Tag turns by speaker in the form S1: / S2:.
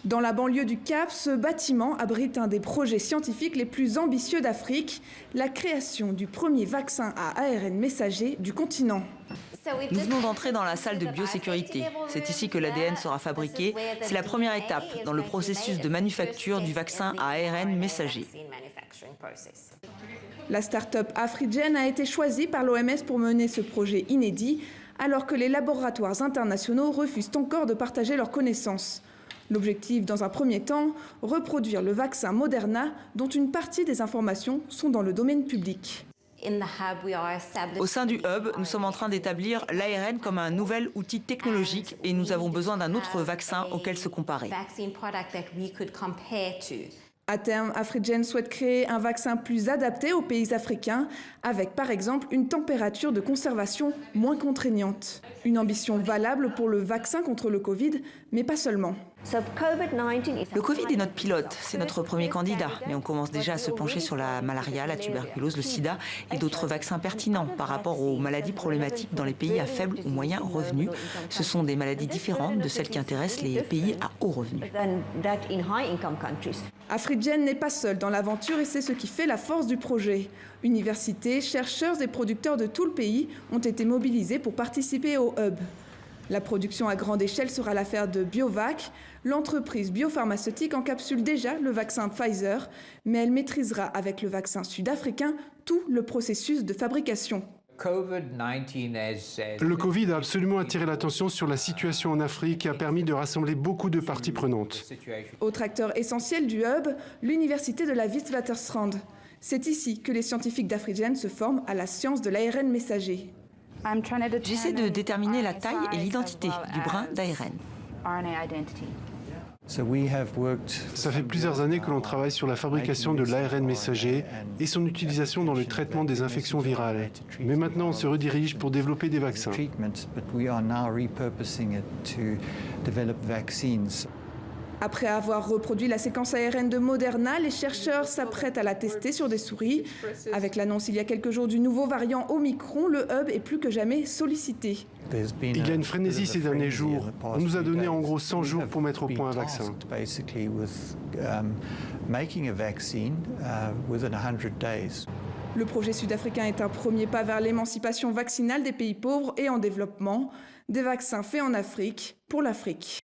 S1: Dans la banlieue du Cap, ce bâtiment abrite un des projets scientifiques les plus ambitieux d'Afrique, la création du premier vaccin à ARN messager du continent.
S2: Nous venons d'entrer dans la salle de biosécurité. C'est ici que l'ADN sera fabriqué. C'est la première étape dans le processus de manufacture du vaccin à ARN messager.
S1: La start-up Afrigen a été choisie par l'OMS pour mener ce projet inédit, alors que les laboratoires internationaux refusent encore de partager leurs connaissances. L'objectif, dans un premier temps, reproduire le vaccin Moderna, dont une partie des informations sont dans le domaine public.
S2: Au sein du Hub, nous sommes en train d'établir l'ARN comme un nouvel outil technologique et nous avons besoin d'un autre vaccin auquel se comparer.
S1: À terme, Afrigen souhaite créer un vaccin plus adapté aux pays africains, avec par exemple une température de conservation moins contraignante. Une ambition valable pour le vaccin contre le Covid, mais pas seulement.
S2: Le Covid est notre pilote, c'est notre premier candidat, mais on commence déjà à se pencher sur la malaria, la tuberculose, le sida et d'autres vaccins pertinents par rapport aux maladies problématiques dans les pays à faible ou moyen revenu. Ce sont des maladies différentes de celles qui intéressent les pays à haut revenu.
S1: Afrigen n'est pas seul dans l'aventure et c'est ce qui fait la force du projet. Universités, chercheurs et producteurs de tout le pays ont été mobilisés pour participer au Hub. La production à grande échelle sera l'affaire de Biovac. L'entreprise biopharmaceutique encapsule déjà le vaccin Pfizer, mais elle maîtrisera avec le vaccin sud-africain tout le processus de fabrication.
S3: Le Covid a absolument attiré l'attention sur la situation en Afrique et a permis de rassembler beaucoup de parties prenantes.
S1: Autre acteur essentiel du Hub, l'université de la Witwatersrand. C'est ici que les scientifiques d'Afrigen se forment à la science de l'ARN messager.
S2: J'essaie de déterminer la taille et l'identité du brin d'ARN.
S3: Ça fait plusieurs années que l'on travaille sur la fabrication de l'ARN messager et son utilisation dans le traitement des infections virales. Mais maintenant, on se redirige pour développer des vaccins.
S1: Après avoir reproduit la séquence ARN de Moderna, les chercheurs s'apprêtent à la tester sur des souris. Avec l'annonce il y a quelques jours du nouveau variant Omicron, le Hub est plus que jamais sollicité.
S3: Il y a une frénésie ces derniers jours. On nous a donné en gros 100 jours pour mettre au point un vaccin.
S1: Le projet sud-africain est un premier pas vers l'émancipation vaccinale des pays pauvres et en développement. Des vaccins faits en Afrique pour l'Afrique.